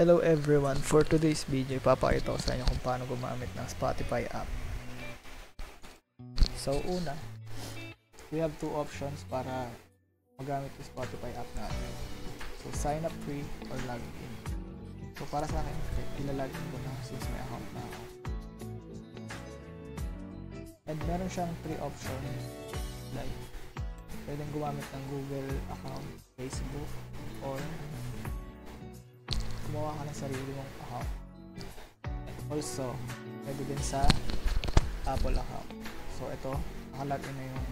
Hello everyone, for today's video, ipapakita ko sa inyo kung paano gumamit ng Spotify app. So una, we have two options para magamit yung Spotify app natin. So sign up free or log in. So para sa akin, ilalagin ko na since may account na ako. And meron siyang three options, like pwedeng gumamit ng Google account, Facebook, or gumawa ka ng sarili mong account. Also, pwede din sa Apple account. So ito, nakalagin na yung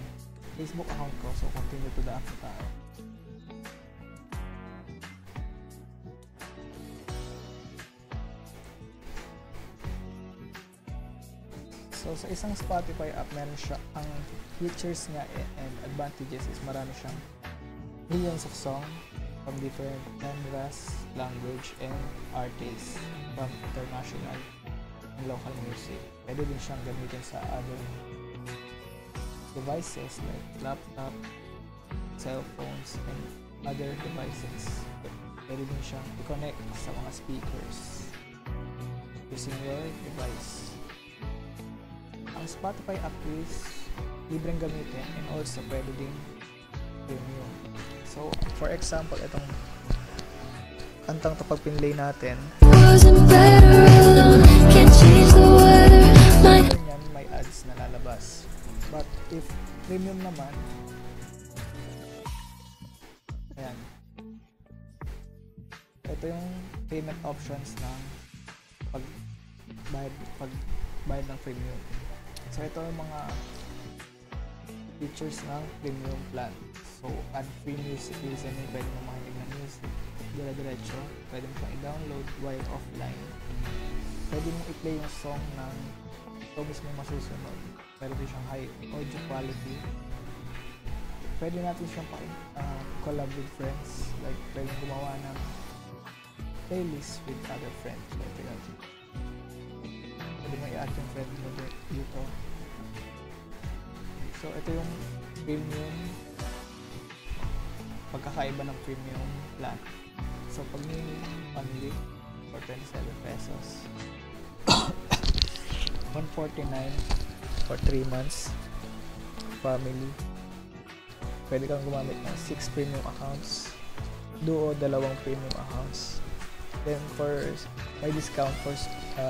Facebook account ko. So continue to the app tayo. So sa isang Spotify app, meron siya ang features nga and advantages is marami siyang millions of songs from different genres, language, and artists from international and local music. Pwede din siyang gamitin sa other devices like laptop, cell phones, and other devices. Pwede din siyang i-connect sa mga speakers using your device. Ang Spotify app is libreng gamitin and also pwede din premium. So, for example, itong kantang to pag pinlay natin, yan, may ads na lalabas. But if premium naman, ayan, ito yung payment options ng pagbayad ng premium. So, ito yung mga features ng premium plan. So, ad-free music listening, pwede mo makinig ng music dire-diretso, pwede mo pang i-download while offline, pwede mo i-play yung song ng ito mismo masusunod, pwede din siyang high audio quality, pwede natin siyang collab with friends, like pwede gumawa ng playlist with other friends, like pwede mo i-add yung friend mo dito. So, ito yung premium, pagkakaiba ng premium plan. So, pag monthly for 27 pesos, 149 for 3 months, family, pwede kang gumamit ng 6 premium accounts, duo, 2 premium accounts. Then, for may discount for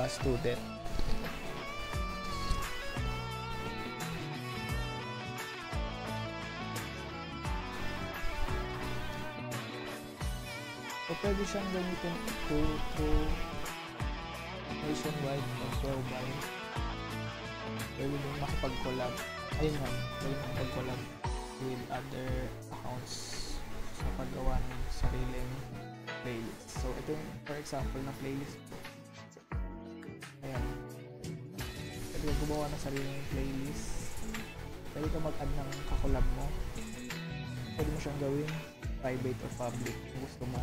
student. So, pwede siyang gamitin to nationwide or global. Pwede din makapag-collab. Ayun nga, pwede makapag-collab with other accounts sa paggawa ng sariling playlist. So, ito yung, for example, na playlist ko. Ayan. Pwede ka gumawa ng sariling playlist. Pwede ka mag-add ng kakolab mo. Pwede mo siyang gawin private or public kung gusto mo.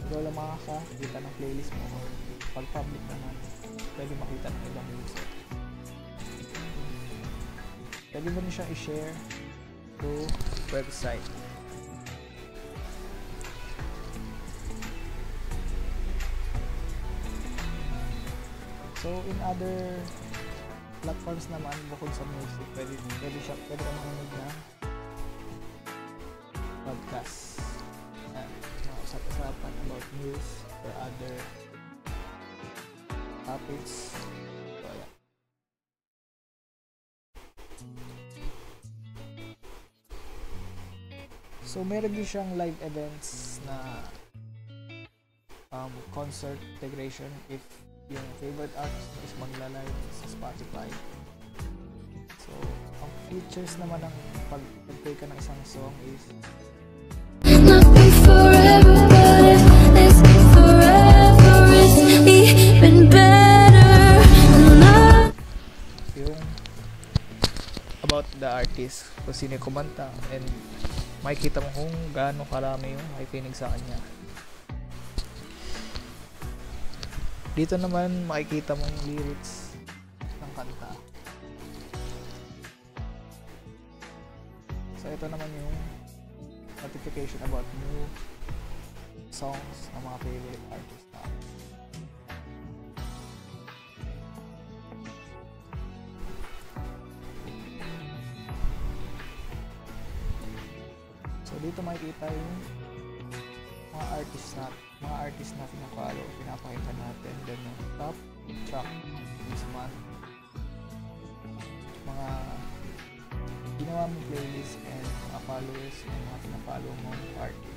Ikaw lang makakakita ng playlist mo, or pag public naman, pwede makita ng ibang user. Pwede mo rin siyang i-share to website. So, in other platforms naman, bukod sa music, pwede ka makinig na podcast. Usap-usapan about news or other topics. So, meron din siyang live events na concert integration if yung favorite artist is magla-live sa Spotify. So, ang features naman ng pag-play ka ng isang song is about the artist, kung sino yung kumanta, and makikita mo kung gaano karami yung makikinig sa kanya. Dito naman makikita mo yung lyrics ng kanta. So ito naman yung notification about new songs ng mga favorite artists natin. dito makikita yung mga artist na pinapalo, pinapakita natin. Then yung top track this month, mga ginawa mong playlist and mga followers, yung mga pinapalo mong artist.